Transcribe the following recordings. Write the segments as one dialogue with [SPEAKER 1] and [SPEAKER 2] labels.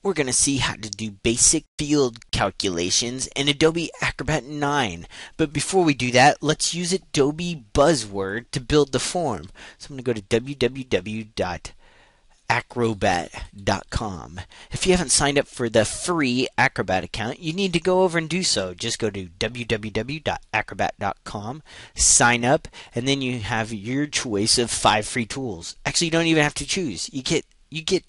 [SPEAKER 1] we're going to see how to do basic field calculations in Adobe Acrobat 9. But before we do that, let's use Adobe Buzzword to build the form. So I'm going to go to www.acrobat.com. If you haven't signed up for the free Acrobat account, you need to go over and do so. Just go to www.acrobat.com, sign up, and then you have your choice of 5 free tools. Actually, you don't even have to choose. You get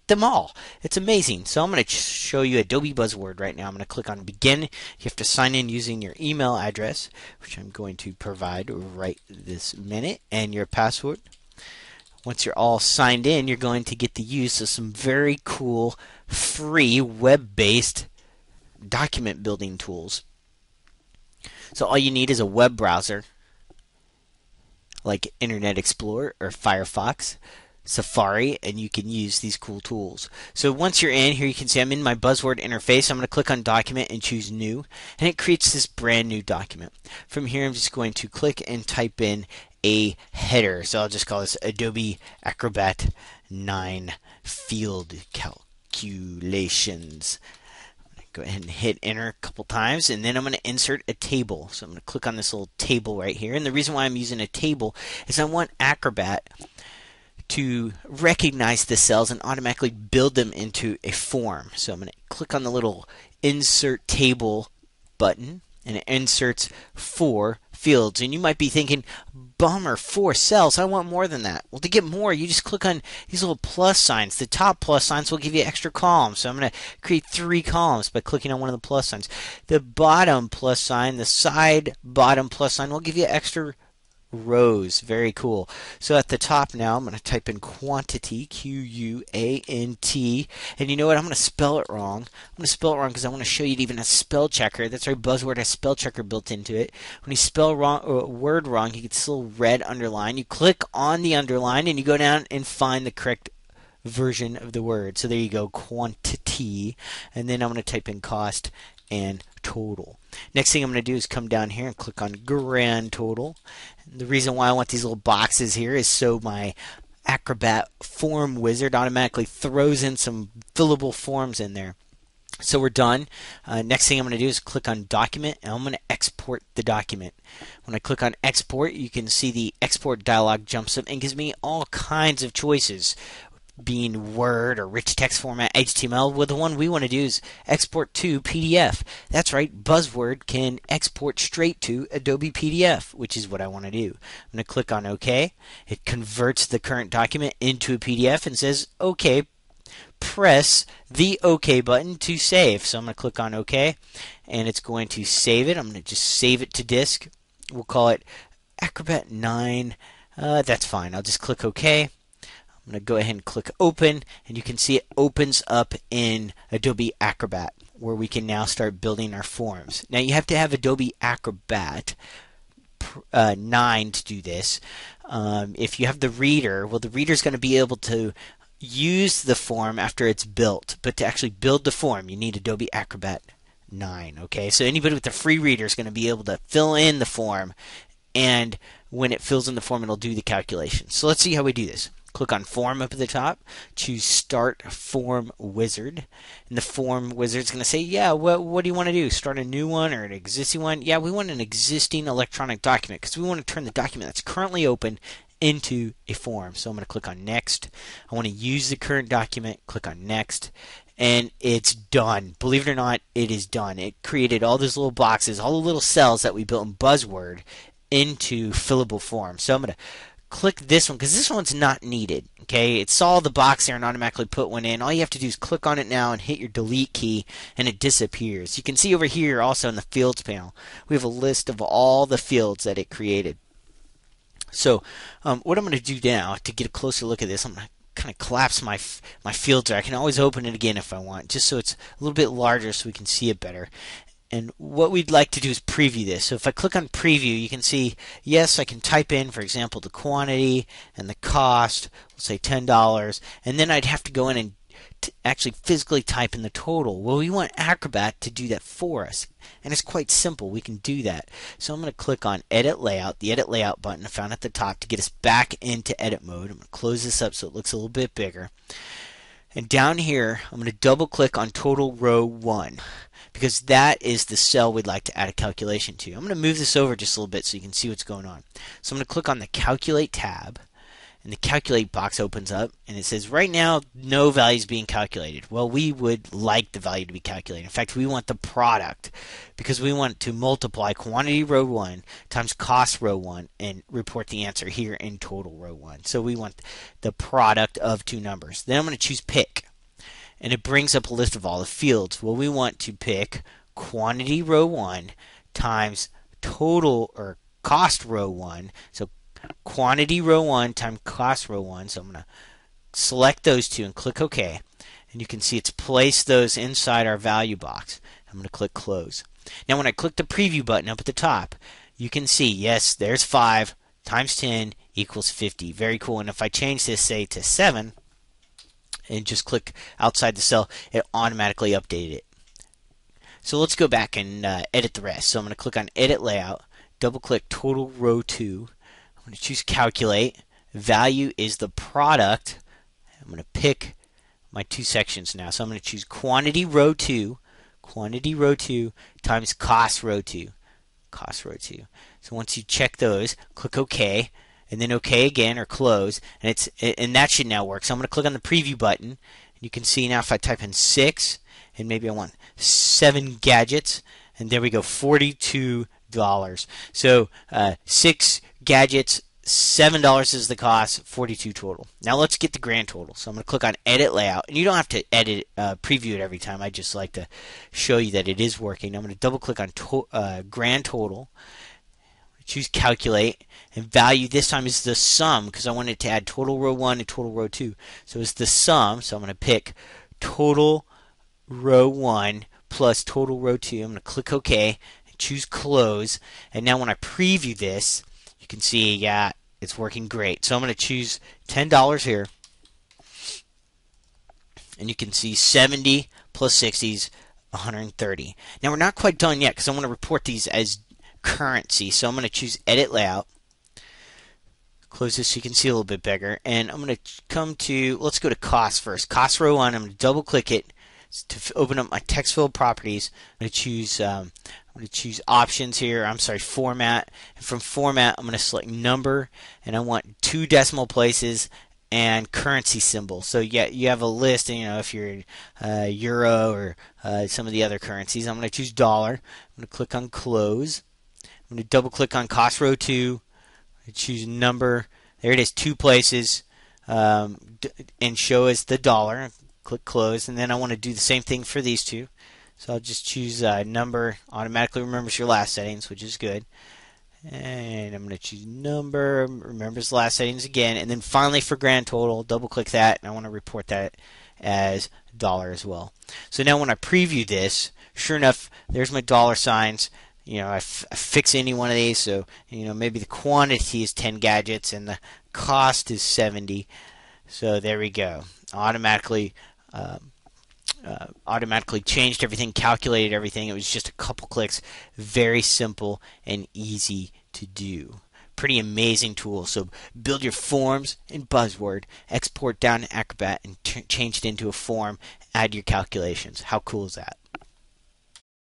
[SPEAKER 1] them all. It's amazing. So I'm going to show you Adobe Buzzword right now. I'm going to click on Begin. You have to sign in using your email address, which I'm going to provide right this minute, and your password. Once you're all signed in, you're going to get the use of some very cool free web-based document building tools. So all you need is a web browser like Internet Explorer or Firefox, Safari, and you can use these cool tools. So once you're in here, you can see I'm in my Buzzword interface. I'm going to click on Document and choose New, and it creates this brand new document. From here, I'm just going to click and type in a header. So I'll just call this Adobe Acrobat 9 Field Calculations. Go ahead and hit enter a couple times, and then I'm going to insert a table. So I'm going to click on this little table right here. And the reason why I'm using a table is I want Acrobat to recognize the cells and automatically build them into a form. So I'm going to click on the little insert table button, and it inserts 4 fields. And you might be thinking, bummer, 4 cells, I want more than that. Well, to get more, you just click on these little plus signs. The top plus signs will give you extra columns. So I'm going to create 3 columns by clicking on one of the plus signs. The bottom plus sign, the side bottom plus sign will give you extra rows. Very cool. So at the top now, I'm going to type in quantity, Q-U-A-N-T, and you know what? I'm going to spell it wrong. I'm going to spell it wrong because I want to show you it even has spell checker. That's right, Buzzword has spell checker built into it. When you spell a word wrong, you get this little red underline. You click on the underline and you go down and find the correct version of the word. So there you go, quantity, and then I'm going to type in cost and total. Next thing I'm going to do is come down here and click on grand total. The reason why I want these little boxes here is so my Acrobat form wizard automatically throws in some fillable forms in there. So we're done. Next thing I'm going to do is click on document, and I'm going to export the document. When I click on export, you can see the export dialog jumps up and gives me all kinds of choices, being Word or rich text format, HTML. Well, the one we want to do is export to PDF. That's right, Buzzword can export straight to Adobe PDF, which is what I want to do. I'm going to click on OK. It converts the current document into a PDF and says OK. Press the OK button to save. So I'm going to click on OK, and it's going to save it. I'm going to just save it to disk. We'll call it Acrobat 9. That's fine. I'll just click OK. I'm going to go ahead and click open, and you can see it opens up in Adobe Acrobat, where we can now start building our forms. Now you have to have Adobe Acrobat 9 to do this. If you have the reader, well, the reader is going to be able to use the form after it's built, but to actually build the form, you need Adobe Acrobat 9. Okay, so anybody with the free reader is going to be able to fill in the form, and when it fills in the form, it'll do the calculation. So let's see how we do this. Click on Form up at the top, choose Start Form Wizard, and the Form Wizard is going to say, yeah, what do you want to do? Start a new one or an existing one? Yeah, we want an existing electronic document because we want to turn the document that's currently open into a form. So I'm going to click on Next. I want to use the current document, click on Next, and it's done. Believe it or not, it is done. It created all those little boxes, all the little cells that we built in Buzzword into fillable forms. So I'm going to click this one because this one's not needed. Okay, it saw the box there and automatically put one in. All you have to do is click on it now and hit your delete key, and it disappears. You can see over here also in the fields panel, we have a list of all the fields that it created. So what I'm going to do now to get a closer look at this, I'm going to kind of collapse my fields there. I can always open it again if I want, just so it's a little bit larger so we can see it better. And what we'd like to do is preview this. So if I click on preview, you can see, yes, I can type in, for example, the quantity and the cost, let's say $10, and then I'd have to go in and actually physically type in the total. Well, we want Acrobat to do that for us, and it's quite simple. We can do that. So I'm going to click on Edit Layout, the Edit Layout button found at the top to get us back into edit mode. I'm going to close this up so it looks a little bit bigger. And down here, I'm going to double click on total row 1 because that is the cell we'd like to add a calculation to. I'm going to move this over just a little bit so you can see what's going on. So I'm going to click on the Calculate tab, and the Calculate box opens up, and it says right now no value is being calculated. Well, we would like the value to be calculated. In fact, we want the product because we want to multiply quantity row 1 times cost row 1 and report the answer here in total row 1. So we want the product of two numbers. Then I'm going to choose Pick, and it brings up a list of all the fields. Well, we want to pick quantity row 1 times total or cost row 1. So quantity row 1 times cost row 1. So I'm going to select those two and click OK. And you can see it's placed those inside our value box. I'm going to click Close. Now when I click the preview button up at the top, you can see, yes, there's 5 times 10 equals 50. Very cool. And if I change this, say, to 7, and just click outside the cell, it automatically updated it. So let's go back and edit the rest. So I'm going to click on Edit Layout, double click Total Row 2. I'm going to choose Calculate. Value is the product. I'm going to pick my two sections now. So I'm going to choose Quantity Row 2, Quantity Row 2 times Cost Row 2, Cost Row 2. So once you check those, click OK. And then OK again or close, and that should now work. So I'm going to click on the preview button, and you can see now if I type in 6, and maybe I want 7 gadgets, and there we go, $42. So 6 gadgets, $7 is the cost, 42 total. Now let's get the grand total. So I'm going to click on Edit Layout, and you don't have to edit preview it every time. I just like to show you that it is working. I'm going to double click on grand total. Choose Calculate, and value this time is the sum because I wanted to add total row 1 and total row 2. So it's the sum, so I'm going to pick total row 1 plus total row 2. I'm going to click OK and choose Close. And now when I preview this, you can see, yeah, it's working great. So I'm going to choose $10 here. And you can see 70 plus 60 is 130. Now we're not quite done yet because I want to report these as currency. So I'm going to choose Edit Layout, close this so you can see a little bit bigger, and I'm going to come to, let's go to Cost first. Cost row 1, I'm going to double click it to open up my text field properties. I'm going to choose options here. I'm sorry, format. And from format, I'm going to select number, and I want 2 decimal places and currency symbol. So yeah, you have a list, and if you're euro or some of the other currencies. I'm going to choose dollar. I'm going to click on Close. I'm going to double click on Cost Row 2, choose number, there it is, 2 places, and show as the dollar, click Close, and then I want to do the same thing for these two. So I'll just choose number, automatically remembers your last settings, which is good. And I'm going to choose number, remembers the last settings again, and then finally for grand total, double click that, and I want to report that as dollar as well. So now when I preview this, sure enough, there's my dollar signs. I fix any one of these, so maybe the quantity is 10 gadgets and the cost is 70. So there we go. Automatically changed everything, calculated everything. It was just a couple clicks. Very simple and easy to do. Pretty amazing tool. So build your forms in Buzzword, export down to Acrobat, and change it into a form. Add your calculations. How cool is that?